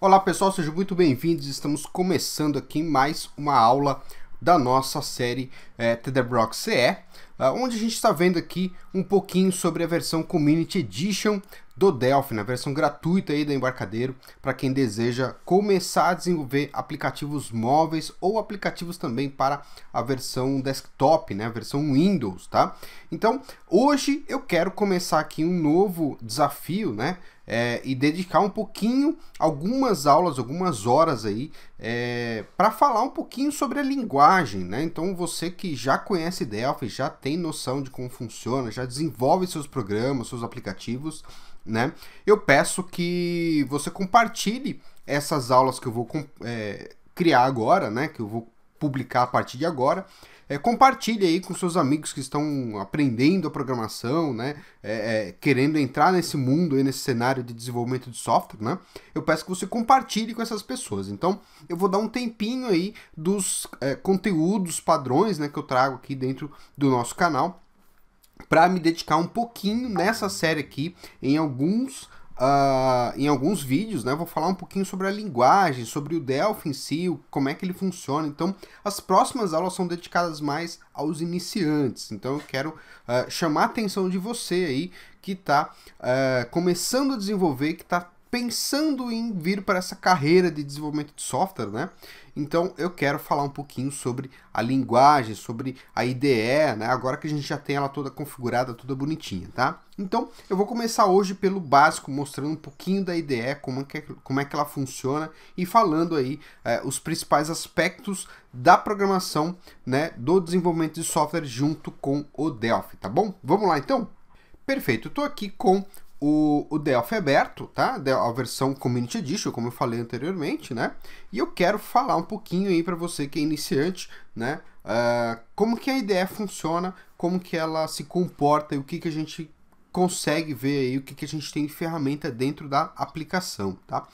Olá pessoal, sejam muito bem-vindos. Estamos começando aqui mais uma aula da nossa série TheDevRock CE, onde a gente está vendo aqui um pouquinho sobre a versão Community Edition do Delphi, na versão gratuita aí do Embarcadero, para quem deseja começar a desenvolver aplicativos móveis ou aplicativos também para a versão desktop, né, a versão Windows, tá? Então, hoje eu quero começar aqui um novo desafio, né, e dedicar um pouquinho, algumas aulas, algumas horas aí, para falar um pouquinho sobre a linguagem, né? Então, você que já conhece Delphi, já tem noção de como funciona, já desenvolve seus programas, seus aplicativos, né? Eu peço que você compartilhe essas aulas que eu vou criar agora, né? Que eu vou publicar a partir de agora. Compartilhe aí com seus amigos que estão aprendendo a programação, né? Querendo entrar nesse mundo, aí, nesse cenário de desenvolvimento de software, né? Eu peço que você compartilhe com essas pessoas. Então, eu vou dar um tempinho aí dos conteúdos padrões, né, que eu trago aqui dentro do nosso canal, para me dedicar um pouquinho nessa série aqui em alguns vídeos, né? Vou falar um pouquinho sobre a linguagem, sobre o Delphi em si, como é que ele funciona. Então, as próximas aulas são dedicadas mais aos iniciantes. Então, eu quero chamar a atenção de você aí que está começando a desenvolver, que está pensando em vir para essa carreira de desenvolvimento de software, né? Então, eu quero falar um pouquinho sobre a linguagem, sobre a IDE, né? Agora que a gente já tem ela toda configurada, toda bonitinha, tá? Então, eu vou começar hoje pelo básico, mostrando um pouquinho da IDE, como é que ela funciona e falando aí os principais aspectos da programação, né, do desenvolvimento de software junto com o Delphi, tá bom? Vamos lá, então? Perfeito, eu tô aqui com o Delphi aberto, tá? A versão Community Edition, como eu falei anteriormente, né? E eu quero falar um pouquinho aí para você que é iniciante, né? Como que a IDE funciona, como que ela se comporta e o que a gente consegue ver aí, o que a gente tem de ferramenta dentro da aplicação, tá?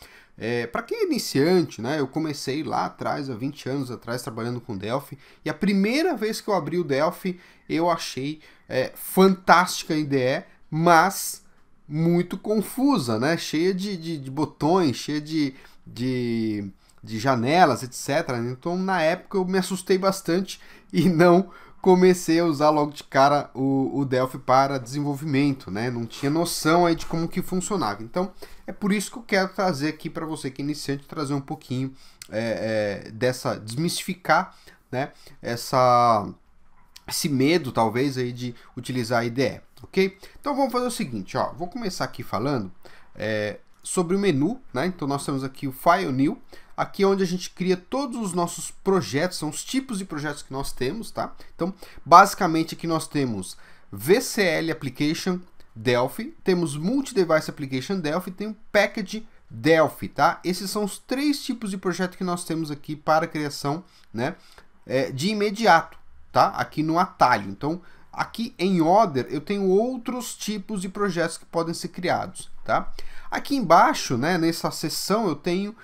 Para quem é iniciante, né? Eu comecei lá atrás, há 20 anos atrás, trabalhando com Delphi, e a primeira vez que eu abri o Delphi, eu achei fantástica a IDE, mas muito confusa, né? Cheia de botões, cheia de janelas, etc. Então, na época, eu me assustei bastante e não comecei a usar logo de cara o Delphi para desenvolvimento, né? Não tinha noção aí de como que funcionava. Então, é por isso que eu quero trazer aqui para você que é iniciante, trazer um pouquinho desmistificar, né? Esse medo, talvez, aí de utilizar a IDE, ok? Então vamos fazer o seguinte, ó, vou começar aqui falando sobre o menu, né? Então nós temos aqui o File New, aqui é onde a gente cria todos os nossos projetos, são os tipos de projetos que nós temos, tá? Então, basicamente aqui nós temos VCL Application Delphi, temos Multi-Device Application Delphi, tem o Package Delphi, tá? Esses são os três tipos de projeto que nós temos aqui para a criação, né, de imediato, tá? Aqui no atalho. Então, aqui em Other, eu tenho outros tipos de projetos que podem ser criados, tá? Aqui embaixo, né, nessa seção, eu tenho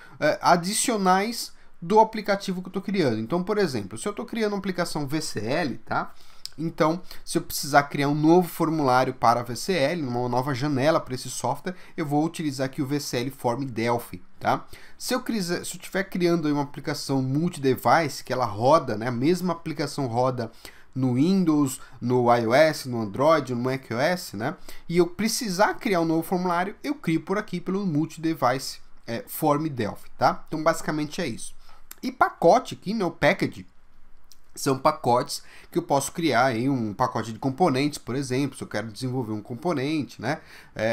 adicionais do aplicativo que eu estou criando. Então, por exemplo, se eu estou criando uma aplicação VCL, tá? Então, se eu precisar criar um novo formulário para a VCL, uma nova janela para esse software, eu vou utilizar aqui o VCL Form Delphi, tá? Se eu estiver criando aí uma aplicação multi-device, que ela roda, né, a mesma aplicação roda no Windows, no iOS, no Android, no macOS, né? E eu precisar criar um novo formulário, eu crio por aqui pelo Multi-Device Form Delphi, tá? Então, basicamente é isso. E pacote aqui, né, o package, são pacotes que eu posso criar aí, um pacote de componentes, por exemplo, se eu quero desenvolver um componente, né?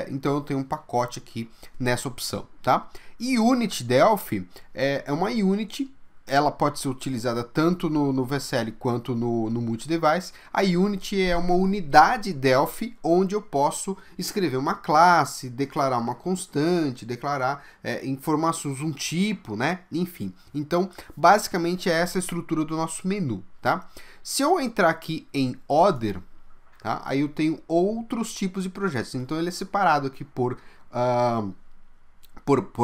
Então eu tenho um pacote aqui nessa opção, tá? E Unity Delphi é uma Unity. Ela pode ser utilizada tanto no VCL quanto no Multi-Device. A Unity é uma unidade Delphi onde eu posso escrever uma classe, declarar uma constante, declarar informações, um tipo, né? Enfim. Então, basicamente é essa a estrutura do nosso menu, tá? Se eu entrar aqui em Other, tá? Aí eu tenho outros tipos de projetos. Então, ele é separado aqui por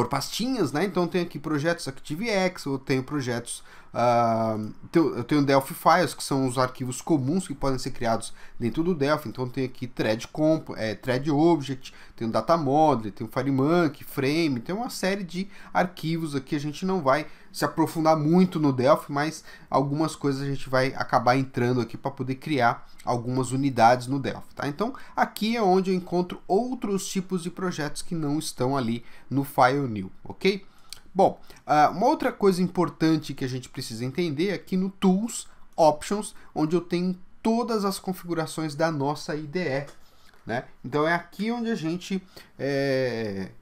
pastinhas, né? Então eu tenho aqui projetos ActiveX, eu tenho projetos eu tenho Delphi Files, que são os arquivos comuns que podem ser criados dentro do Delphi. Então tem aqui thread object, tem o data model, tem o FireMonkey, frame, tem uma série de arquivos aqui. A gente não vai se aprofundar muito no Delphi, mas algumas coisas a gente vai acabar entrando aqui para poder criar algumas unidades no Delphi, tá? Então aqui é onde eu encontro outros tipos de projetos que não estão ali no File New, ok? Bom, uma outra coisa importante que a gente precisa entender é aqui no Tools, Options, onde eu tenho todas as configurações da nossa IDE, né? Então é aqui onde a gente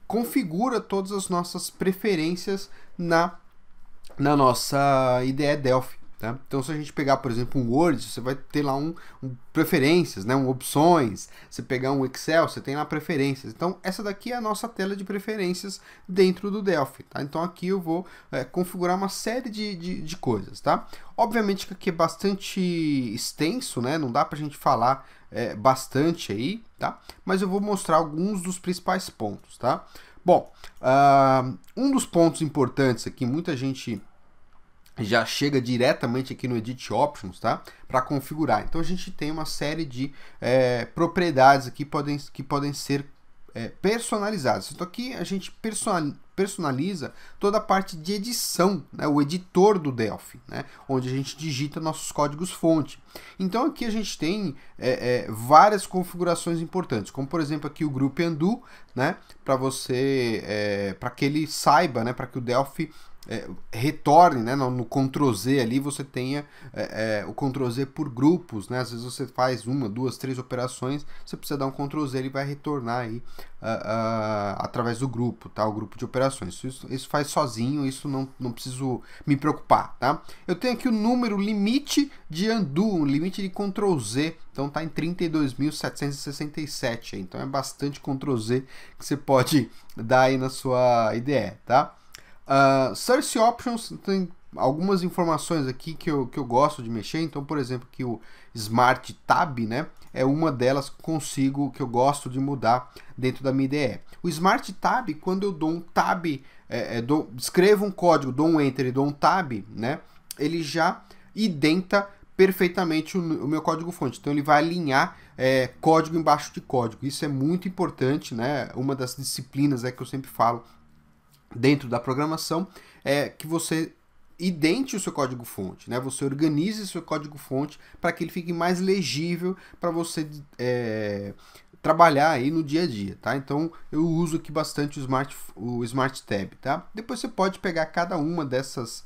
configura todas as nossas preferências na nossa IDE Delphi. Tá? Então, se a gente pegar, por exemplo, um Word, você vai ter lá preferências, né? Opções. Se pegar um Excel, você tem lá preferências. Então, essa daqui é a nossa tela de preferências dentro do Delphi. Tá? Então, aqui eu vou configurar uma série de coisas. Tá? Obviamente que aqui é bastante extenso, né? Não dá para a gente falar bastante aí, tá? Mas eu vou mostrar alguns dos principais pontos. Tá? Bom, um dos pontos importantes aqui, muita gente já chega diretamente aqui no Edit Options, tá? Para configurar. Então a gente tem uma série de propriedades aqui que podem ser personalizadas. Então aqui a gente personaliza toda a parte de edição, né? O editor do Delphi, né? Onde a gente digita nossos códigos fonte. Então aqui a gente tem várias configurações importantes, como por exemplo aqui o Group Undo, né? Para você, para que ele saiba, né? Para que o Delphi retorne, né, no Ctrl Z ali, você tenha o Ctrl Z por grupos, né? Às vezes você faz 1, 2, 3 operações, você precisa dar um Ctrl Z, ele vai retornar aí através do grupo, tá? O grupo de operações. Isso faz sozinho, isso não preciso me preocupar, tá? Eu tenho aqui o número limite de undo, um limite de Ctrl Z, então tá em 32.767, então é bastante Ctrl Z que você pode dar aí na sua IDE, tá? Source Options tem algumas informações aqui que eu gosto de mexer. Então, por exemplo, que o Smart Tab, né, é uma delas que eu gosto de mudar dentro da minha IDE. O Smart Tab, quando eu dou um tab, escrevo um código, dou um Enter e dou um tab, né, ele já identa perfeitamente o meu código fonte. Então ele vai alinhar código embaixo de código. Isso é muito importante, né? Uma das disciplinas que eu sempre falo dentro da programação é que você idente o seu código-fonte, né? Você organize o seu código-fonte para que ele fique mais legível para você trabalhar aí no dia a dia, tá? Então eu uso aqui bastante o Smart Tab, tá? Depois você pode pegar cada uma dessas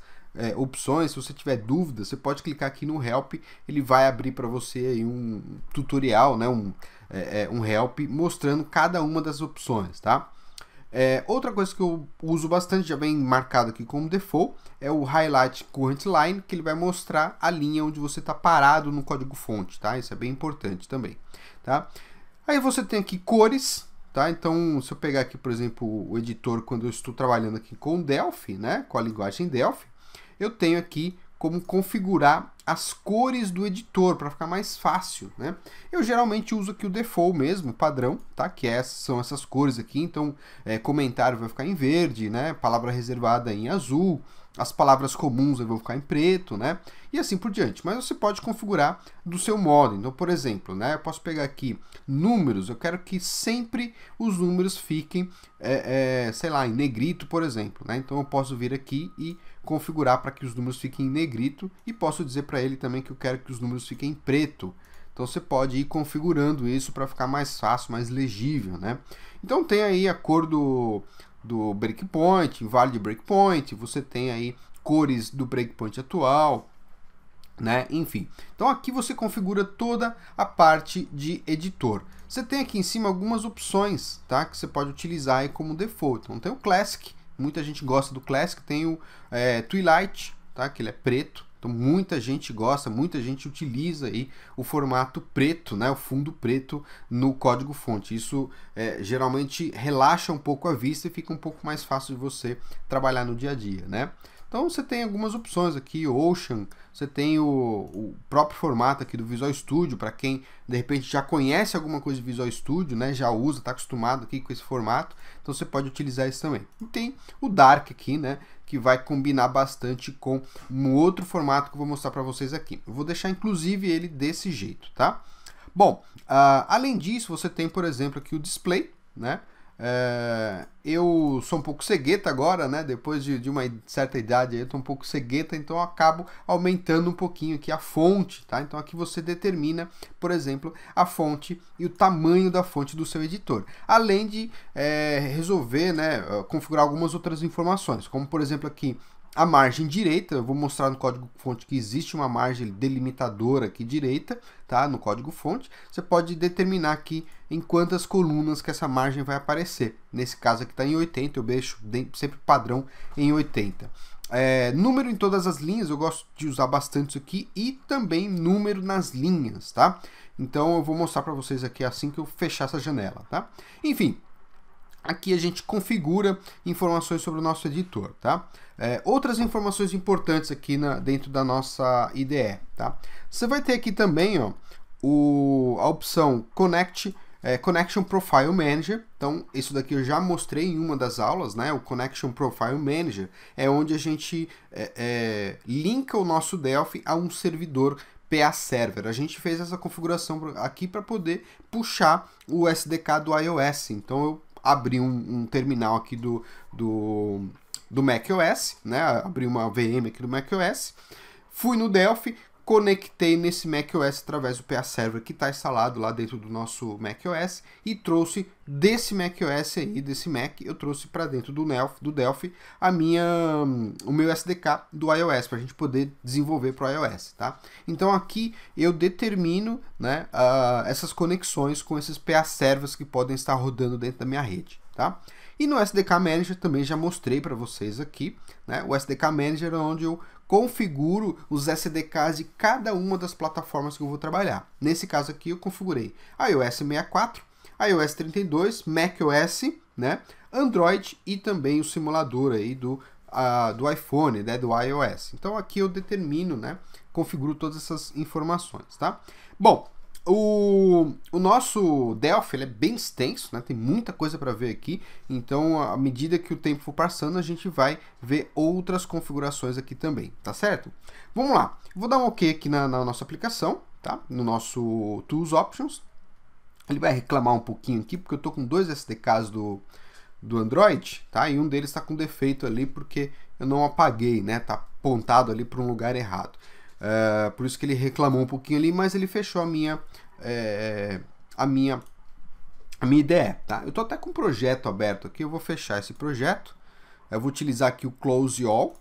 opções. Se você tiver dúvida, você pode clicar aqui no Help, ele vai abrir para você aí um tutorial, né? Um help mostrando cada uma das opções, tá? Outra coisa que eu uso bastante, já vem marcado aqui como default, é o Highlight Current Line, que ele vai mostrar a linha onde você está parado no código fonte, tá? Isso é bem importante também, tá? Aí você tem aqui cores, tá? Então, se eu pegar aqui, por exemplo, o editor, quando eu estou trabalhando aqui com Delphi, né? Com a linguagem Delphi, eu tenho aqui como configurar as cores do editor para ficar mais fácil, né? Eu geralmente uso aqui o default mesmo, padrão, tá? Que são essas cores aqui. Então, comentário vai ficar em verde, né? Palavra reservada em azul, as palavras comuns vão ficar em preto, né? E assim por diante. Mas você pode configurar do seu modo. Então, por exemplo, né? Eu posso pegar aqui números. Eu quero que sempre os números fiquem, sei lá, em negrito, por exemplo, né? Então, eu posso vir aqui e configurar para que os números fiquem em negrito e posso dizer para ele também que eu quero que os números fiquem em preto. Então você pode ir configurando isso para ficar mais fácil, mais legível, né? Então tem aí a cor do breakpoint, invalid breakpoint, você tem aí cores do breakpoint atual, né? Enfim. Então aqui você configura toda a parte de editor. Você tem aqui em cima algumas opções, tá? Que você pode utilizar aí como default. Então tem o Classic. Muita gente gosta do Classic, tem o Twilight, tá? Que ele é preto, então muita gente gosta, muita gente utiliza aí o formato preto, né? O fundo preto no código fonte. Isso geralmente relaxa um pouco a vista e fica um pouco mais fácil de você trabalhar no dia a dia, né? Então você tem algumas opções aqui, Ocean, você tem o próprio formato aqui do Visual Studio, para quem de repente já conhece alguma coisa de Visual Studio, né, já usa, está acostumado aqui com esse formato, então você pode utilizar isso também. E tem o Dark aqui, né, que vai combinar bastante com um outro formato que eu vou mostrar para vocês aqui. Eu vou deixar inclusive ele desse jeito, tá? Bom, além disso, você tem, por exemplo, aqui o display, né? Eu sou um pouco cegueta agora, né? Depois de uma certa idade, eu estou um pouco cegueta, então eu acabo aumentando um pouquinho aqui a fonte, tá? Então aqui você determina, por exemplo, a fonte e o tamanho da fonte do seu editor, além de resolver, né, configurar algumas outras informações, como por exemplo aqui a margem direita. Eu vou mostrar no código-fonte que existe uma margem delimitadora aqui direita, tá? No código-fonte. Você pode determinar aqui em quantas colunas que essa margem vai aparecer. Nesse caso aqui está em 80, eu deixo sempre padrão em 80. Número em todas as linhas, eu gosto de usar bastante isso aqui, e também número nas linhas, tá? Então eu vou mostrar para vocês aqui assim que eu fechar essa janela, tá? Enfim, aqui a gente configura informações sobre o nosso editor, tá? Outras informações importantes aqui dentro da nossa IDE, tá? Você vai ter aqui também, ó, a opção Connection Profile Manager. Então, isso daqui eu já mostrei em uma das aulas, né? O Connection Profile Manager é onde a gente linka o nosso Delphi a um servidor PA Server. A gente fez essa configuração aqui para poder puxar o SDK do iOS. Então, eu abri um terminal aqui do macOS, né? Abri uma VM aqui do macOS, fui no Delphi, conectei nesse macOS através do PA Server que está instalado lá dentro do nosso macOS, e trouxe desse macOS aí, desse Mac, eu trouxe para dentro do Delphi o meu SDK do iOS, para a gente poder desenvolver para o iOS, tá? Então aqui eu determino, né, essas conexões com esses PA Servers que podem estar rodando dentro da minha rede, tá? E no SDK Manager também já mostrei para vocês aqui, né? O SDK Manager é onde eu configuro os SDKs de cada uma das plataformas que eu vou trabalhar. Nesse caso aqui eu configurei iOS 64, iOS 32, macOS, né? Android e também o simulador aí do iPhone, né? Do iOS. Então aqui eu determino, né? Configuro todas essas informações, tá? Bom, o nosso Delphi ele é bem extenso, né? Tem muita coisa para ver aqui, então à medida que o tempo for passando a gente vai ver outras configurações aqui também, tá certo? Vamos lá, vou dar um OK aqui na nossa aplicação, tá? No nosso Tools Options. Ele vai reclamar um pouquinho aqui porque eu estou com dois SDKs do Android, tá? E um deles está com defeito ali porque eu não apaguei, né? Tá apontado ali para um lugar errado. Por isso que ele reclamou um pouquinho ali, mas ele fechou a minha IDE, tá? Eu tô até com um projeto aberto aqui, eu vou fechar esse projeto. Eu vou utilizar aqui o Close All.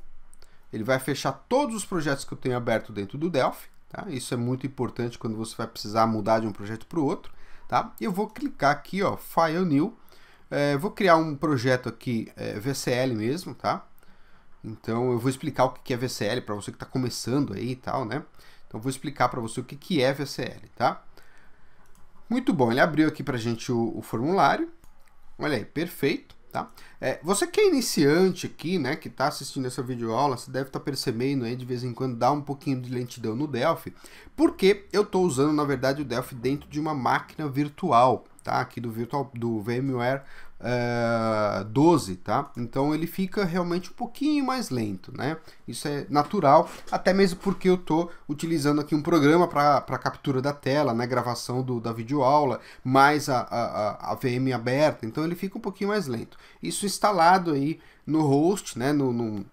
Ele vai fechar todos os projetos que eu tenho aberto dentro do Delphi, tá? Isso é muito importante quando você vai precisar mudar de um projeto para o outro, tá? E eu vou clicar aqui, ó, File New. Vou criar um projeto aqui, VCL mesmo, tá? Então eu vou explicar o que é VCL para você que está começando aí e tal, né? Então eu vou explicar para você o que é VCL, tá? Muito bom, ele abriu aqui para a gente o formulário. Olha aí, perfeito, tá? Você que é iniciante aqui, né, que está assistindo essa videoaula, você deve estar percebendo aí de vez em quando dá um pouquinho de lentidão no Delphi, porque eu estou usando, na verdade, o Delphi dentro de uma máquina virtual, tá? Aqui do VMware 12, tá? Então ele fica realmente um pouquinho mais lento, né? Isso é natural, até mesmo porque eu tô utilizando aqui um programa para captura da tela, né? Gravação da videoaula, mais a VM aberta, então ele fica um pouquinho mais lento. Isso instalado aí no host, né?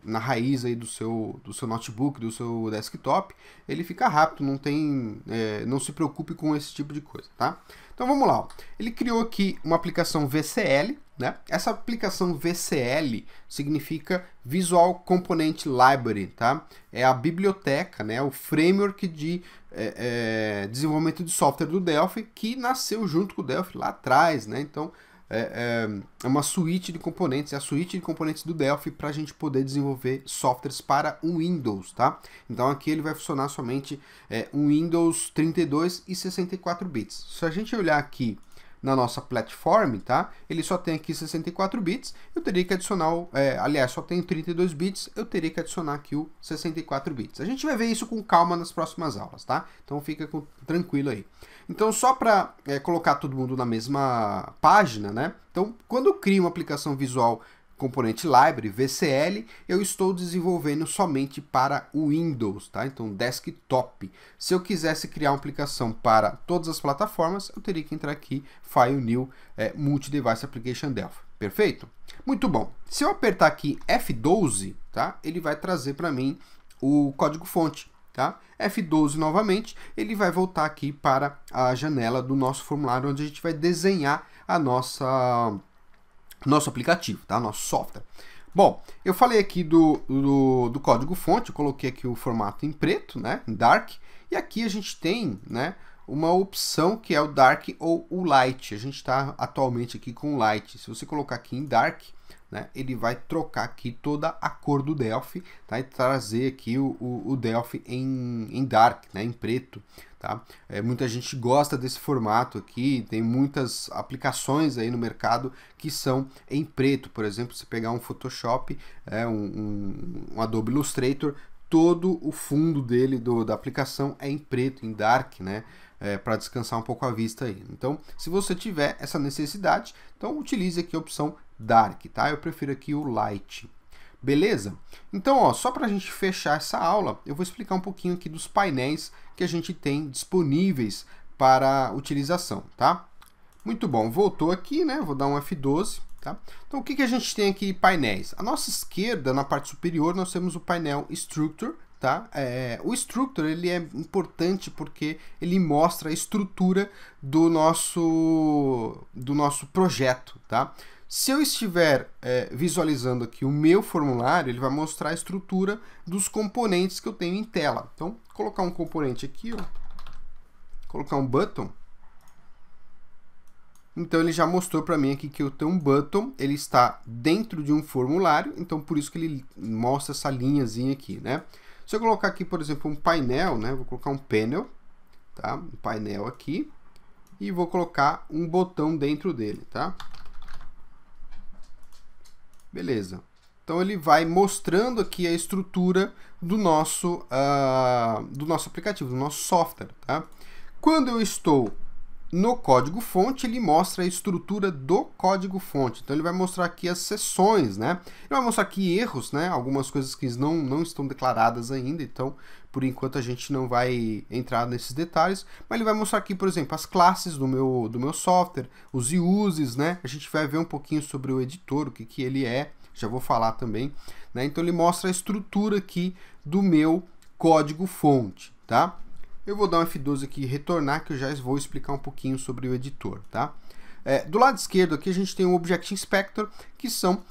Na raiz aí do seu notebook, do seu desktop, ele fica rápido, não se preocupe com esse tipo de coisa, tá? Então vamos lá, ó. Ele criou aqui uma aplicação VCL, né? Essa aplicação VCL significa Visual Component Library, tá? É a biblioteca, né? O framework de desenvolvimento de software do Delphi que nasceu junto com o Delphi lá atrás, né? Então é uma suíte de componentes, é a suíte de componentes do Delphi para a gente poder desenvolver softwares para o Windows, tá? Então aqui ele vai funcionar somente um Windows 32 e 64 bits. Se a gente olhar aqui na nossa platform, tá? Ele só tem aqui 64 bits, eu teria que adicionar, aliás, só tem 32 bits, eu teria que adicionar aqui o 64 bits. A gente vai ver isso com calma nas próximas aulas, tá? Então fica tranquilo aí. Então só para colocar todo mundo na mesma página, né? Então quando eu crio uma aplicação visual componente library, VCL, eu estou desenvolvendo somente para o Windows, tá? Então, desktop. Se eu quisesse criar uma aplicação para todas as plataformas, eu teria que entrar aqui, File New, Multi-Device Application Delphi. Perfeito? Muito bom. Se eu apertar aqui F12, tá? Ele vai trazer para mim o código-fonte, tá? F12 novamente, ele vai voltar aqui para a janela do nosso formulário, onde a gente vai desenhar a nosso aplicativo, tá? Nosso software. Bom, eu falei aqui do código-fonte, eu coloquei aqui o formato em preto, né? Em dark, e aqui a gente tem, né, uma opção que é o dark ou o light. A gente está atualmente aqui com light. Se você colocar aqui em dark, né, ele vai trocar aqui toda a cor do Delphi, tá? E trazer aqui o Delphi em dark, né, em preto. Tá? Muita gente gosta desse formato aqui, tem muitas aplicações aí no mercado que são em preto. Por exemplo, se pegar um Photoshop, um Adobe Illustrator, todo o fundo dele, da aplicação, é em preto, em dark, né? Para descansar um pouco a vista aí. Então, se você tiver essa necessidade, então utilize aqui a opção Dark, tá? Eu prefiro aqui o Light. Beleza? Então, ó, só para a gente fechar essa aula, eu vou explicar um pouquinho aqui dos painéis que a gente tem disponíveis para utilização, tá? Muito bom, voltou aqui, né? Vou dar um F12, tá? Então, o que a gente tem aqui painéis? À nossa esquerda, na parte superior, nós temos o painel Structure, tá? O Structure, ele é importante porque ele mostra a estrutura do nosso projeto, tá? Se eu estiver visualizando aqui o meu formulário, ele vai mostrar a estrutura dos componentes que eu tenho em tela. Então, vou colocar um componente aqui, ó, colocar um button. Então, ele já mostrou para mim aqui que eu tenho um button, ele está dentro de um formulário, então por isso que ele mostra essa linhazinha aqui, né? Se eu colocar aqui, por exemplo, um painel, né? Vou colocar um panel, tá? Um painel aqui, e vou colocar um botão dentro dele, tá? Beleza. Então ele vai mostrando aqui a estrutura do nosso aplicativo, do nosso software, tá? Quando eu estou no código-fonte, ele mostra a estrutura do código-fonte. Então ele vai mostrar aqui as seções, né? Ele vai mostrar aqui erros, né? Algumas coisas que não estão declaradas ainda, então por enquanto a gente não vai entrar nesses detalhes, mas ele vai mostrar aqui, por exemplo, as classes do meu software, os uses, né? A gente vai ver um pouquinho sobre o editor, o que ele é, já vou falar também, né? Então ele mostra a estrutura aqui do meu código-fonte, tá? Eu vou dar um F12 aqui e retornar, que eu já vou explicar um pouquinho sobre o editor, tá? Do lado esquerdo aqui a gente tem o Object Inspector, que são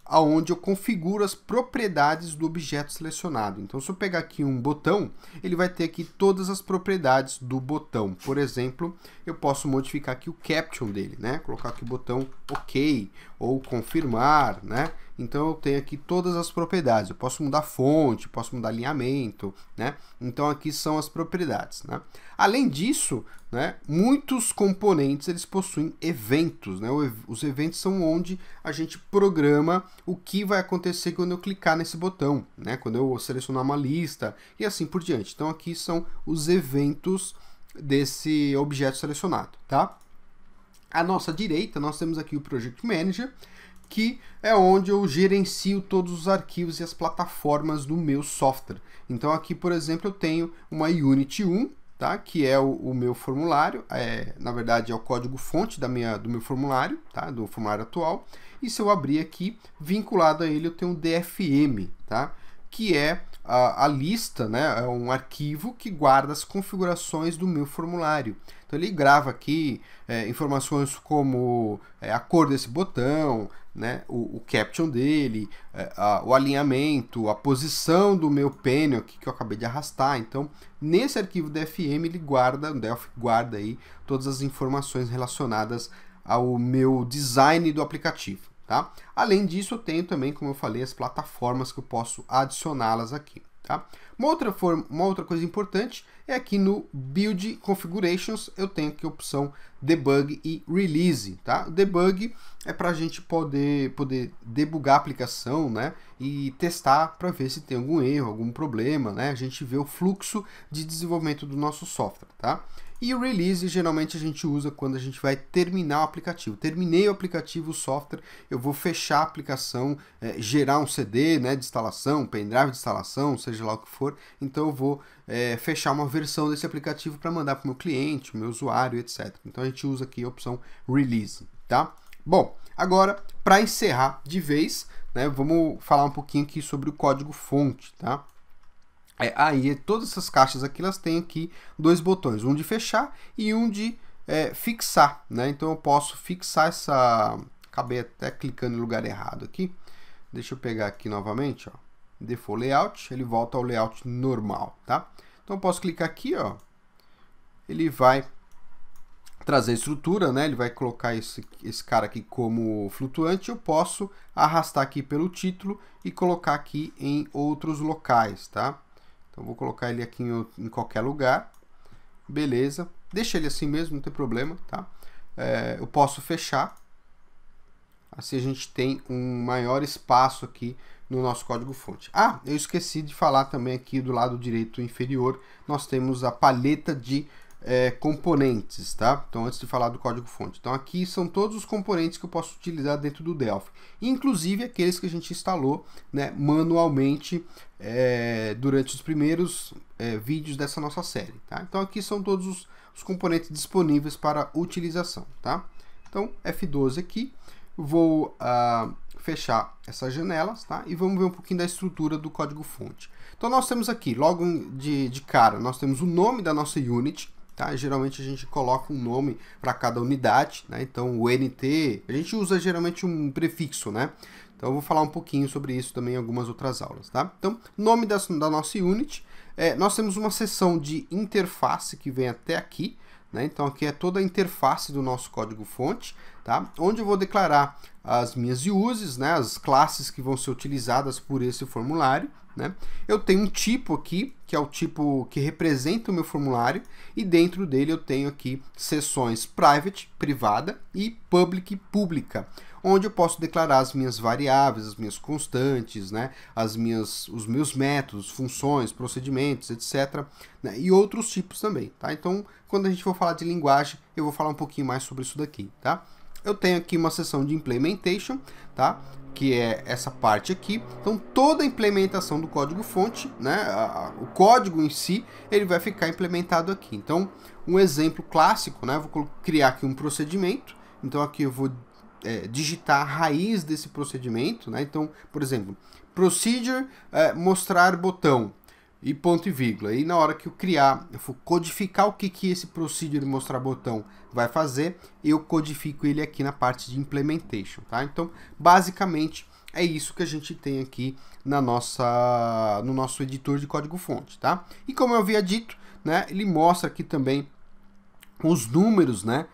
aonde eu configuro as propriedades do objeto selecionado. Então, se eu pegar aqui um botão, ele vai ter aqui todas as propriedades do botão. Por exemplo, eu posso modificar aqui o caption dele, né? Colocar aqui o botão OK ou confirmar, né? Então eu tenho aqui todas as propriedades. Eu posso mudar fonte, posso mudar alinhamento, né? Então aqui são as propriedades, né? Além disso, né, muitos componentes eles possuem eventos, né? Os eventos são onde a gente programa o que vai acontecer quando eu clicar nesse botão, né? Quando eu selecionar uma lista e assim por diante. Então aqui são os eventos desse objeto selecionado, tá? À nossa direita nós temos aqui o Project Manager, que é onde eu gerencio todos os arquivos e as plataformas do meu software. Então aqui, por exemplo, eu tenho uma Unity 1, tá? Que é o meu formulário, na verdade é o código-fonte do meu formulário, tá? Do formulário atual. E se eu abrir aqui, vinculado a ele, eu tenho um DFM, tá? Que é a lista, né? É um arquivo que guarda as configurações do meu formulário. Então ele grava aqui informações como a cor desse botão, né? O caption dele, o alinhamento, a posição do meu panel aqui que eu acabei de arrastar. Então, nesse arquivo DFM, o Delphi guarda aí todas as informações relacionadas ao meu design do aplicativo, tá? Além disso, eu tenho também, como eu falei, as plataformas que eu posso adicioná-las aqui, tá? Uma outra coisa importante é aqui no Build Configurations, eu tenho aqui a opção debug e release, tá? O debug é para a gente poder debugar a aplicação, né? E testar para ver se tem algum erro, algum problema, né? A gente vê o fluxo de desenvolvimento do nosso software, tá? E o release geralmente a gente usa quando a gente vai terminar o aplicativo. Terminei o aplicativo, o software, eu vou fechar a aplicação, gerar um CD, né, de instalação, um pendrive de instalação, seja lá o que for. Então eu vou fechar uma versão desse aplicativo para mandar para o meu cliente, o meu usuário, etc. Então a gente usa aqui a opção release, tá? Bom, agora para encerrar de vez, né, vamos falar um pouquinho aqui sobre o código-fonte, tá? Aí todas essas caixas aqui, elas têm aqui dois botões, um de fechar e um de fixar, né? Então eu posso fixar essa... Acabei até clicando no lugar errado aqui. Deixa eu pegar aqui novamente, ó. Default Layout, ele volta ao layout normal, tá? Então eu posso clicar aqui, ó. Ele vai trazer a estrutura, né? Ele vai colocar esse cara aqui como flutuante. Eu posso arrastar aqui pelo título e colocar aqui em outros locais, tá? Então, vou colocar ele aqui em qualquer lugar. Beleza. Deixa ele assim mesmo, não tem problema, tá? Eu posso fechar. Assim a gente tem um maior espaço aqui no nosso código-fonte. Ah, eu esqueci de falar também aqui do lado direito inferior, nós temos a paleta de componentes, tá? Então, antes de falar do código-fonte. Então, aqui são todos os componentes que eu posso utilizar dentro do Delphi, inclusive aqueles que a gente instalou, né, manualmente durante os primeiros vídeos dessa nossa série, tá? Então, aqui são todos os componentes disponíveis para utilização, tá? Então, F12 aqui, vou fechar essas janelas, tá? E vamos ver um pouquinho da estrutura do código-fonte. Então, nós temos aqui, logo de cara, nós temos o nome da nossa unit, tá? Geralmente a gente coloca um nome para cada unidade, né? Então o NT, a gente usa geralmente um prefixo, né? Então eu vou falar um pouquinho sobre isso também em algumas outras aulas, tá? Então, nome da nossa unit, nós temos uma seção de interface que vem até aqui, né? Então aqui é toda a interface do nosso código-fonte, tá? Onde eu vou declarar as minhas uses, né? As classes que vão ser utilizadas por esse formulário, né? Eu tenho um tipo aqui, que é o tipo que representa o meu formulário, e dentro dele eu tenho aqui seções private, privada, e public, pública, onde eu posso declarar as minhas variáveis, as minhas constantes, né? Os meus métodos, funções, procedimentos, etc., né? E outros tipos também, tá? Então, quando a gente for falar de linguagem, eu vou falar um pouquinho mais sobre isso daqui, tá? Eu tenho aqui uma seção de implementation, tá? Que é essa parte aqui. Então, toda a implementação do código-fonte, né, o código em si, ele vai ficar implementado aqui. Então, um exemplo clássico, né, vou criar aqui um procedimento. Então, aqui eu vou digitar a raiz desse procedimento, né? Então, por exemplo, procedure, mostrar botão, e ponto e vírgula. E na hora que eu for codificar o que esse procedure mostrar botão vai fazer, eu codifico ele aqui na parte de implementation, tá? Então, basicamente, é isso que a gente tem aqui no nosso editor de código-fonte, tá? E como eu havia dito, né, ele mostra aqui também os números, né,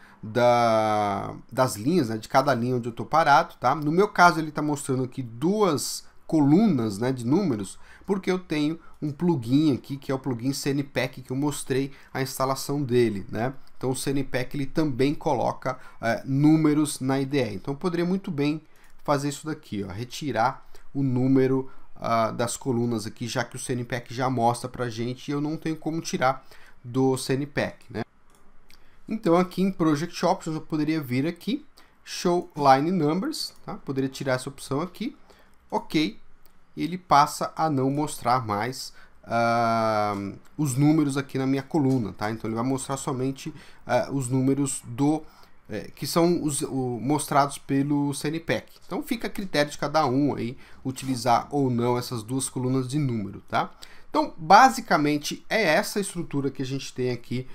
das linhas, né, de cada linha onde eu estou parado, tá? No meu caso, ele está mostrando aqui duas colunas, né, de números, porque eu tenho um plugin aqui, que é o plugin CNPack, que eu mostrei a instalação dele, né? Então o CNPack ele também coloca números na IDE. Então eu poderia muito bem fazer isso daqui, ó, retirar o número das colunas aqui, já que o CNPack já mostra pra gente e eu não tenho como tirar do CNPack, né? Então aqui em Project Options eu poderia vir aqui, Show Line Numbers, tá? Poderia tirar essa opção aqui, ok, e ele passa a não mostrar mais os números aqui na minha coluna, tá? Então ele vai mostrar somente os números que são mostrados pelo CNPack. Então fica a critério de cada um aí utilizar ou não essas duas colunas de número, tá? Então basicamente é essa estrutura que a gente tem aqui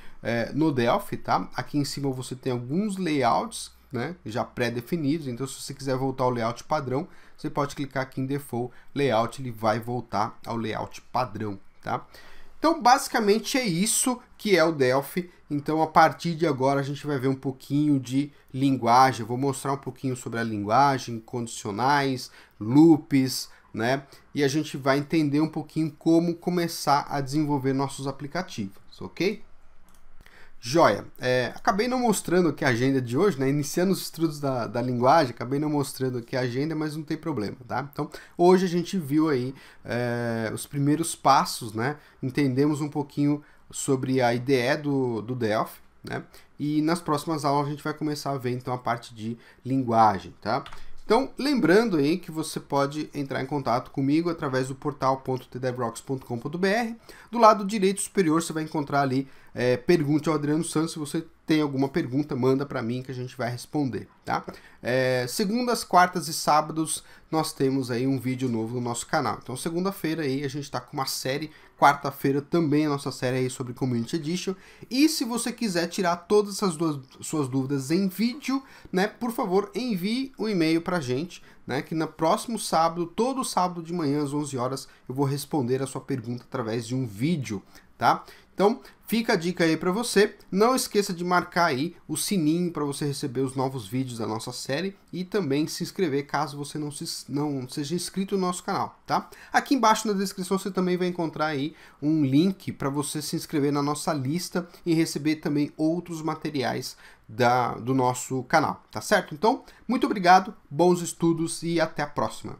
no Delphi, tá? Aqui em cima você tem alguns layouts, né, já pré-definidos. Então se você quiser voltar ao layout padrão, você pode clicar aqui em Default Layout, ele vai voltar ao layout padrão, tá? Então basicamente é isso que é o Delphi. Então a partir de agora a gente vai ver um pouquinho de linguagem, eu vou mostrar um pouquinho sobre a linguagem, condicionais, loops, né? E a gente vai entender um pouquinho como começar a desenvolver nossos aplicativos, ok? Joia, acabei não mostrando aqui a agenda de hoje, né? Iniciando os estudos da linguagem, acabei não mostrando aqui a agenda, mas não tem problema, tá? Então, hoje a gente viu aí os primeiros passos, né? Entendemos um pouquinho sobre a IDE do Delphi, né? E nas próximas aulas a gente vai começar a ver, então, a parte de linguagem, tá? Então, lembrando aí que você pode entrar em contato comigo através do portal.tdevrocks.com.br. Do lado direito superior você vai encontrar ali Pergunte ao Adriano Santos. Se você tem alguma pergunta, manda para mim que a gente vai responder, tá? Segundas, quartas e sábados nós temos aí um vídeo novo no nosso canal. Então, segunda-feira aí a gente está com uma série, quarta-feira também a nossa série aí sobre Community Edition. E se você quiser tirar todas essas suas dúvidas em vídeo, né, por favor, envie um e-mail para a gente, né, que no próximo sábado, todo sábado de manhã às 11 horas, eu vou responder a sua pergunta através de um vídeo, tá? Então, fica a dica aí para você. Não esqueça de marcar aí o sininho para você receber os novos vídeos da nossa série e também se inscrever caso você não seja inscrito no nosso canal, tá? Aqui embaixo na descrição você também vai encontrar aí um link para você se inscrever na nossa lista e receber também outros materiais do nosso canal, tá certo? Então, muito obrigado, bons estudos e até a próxima.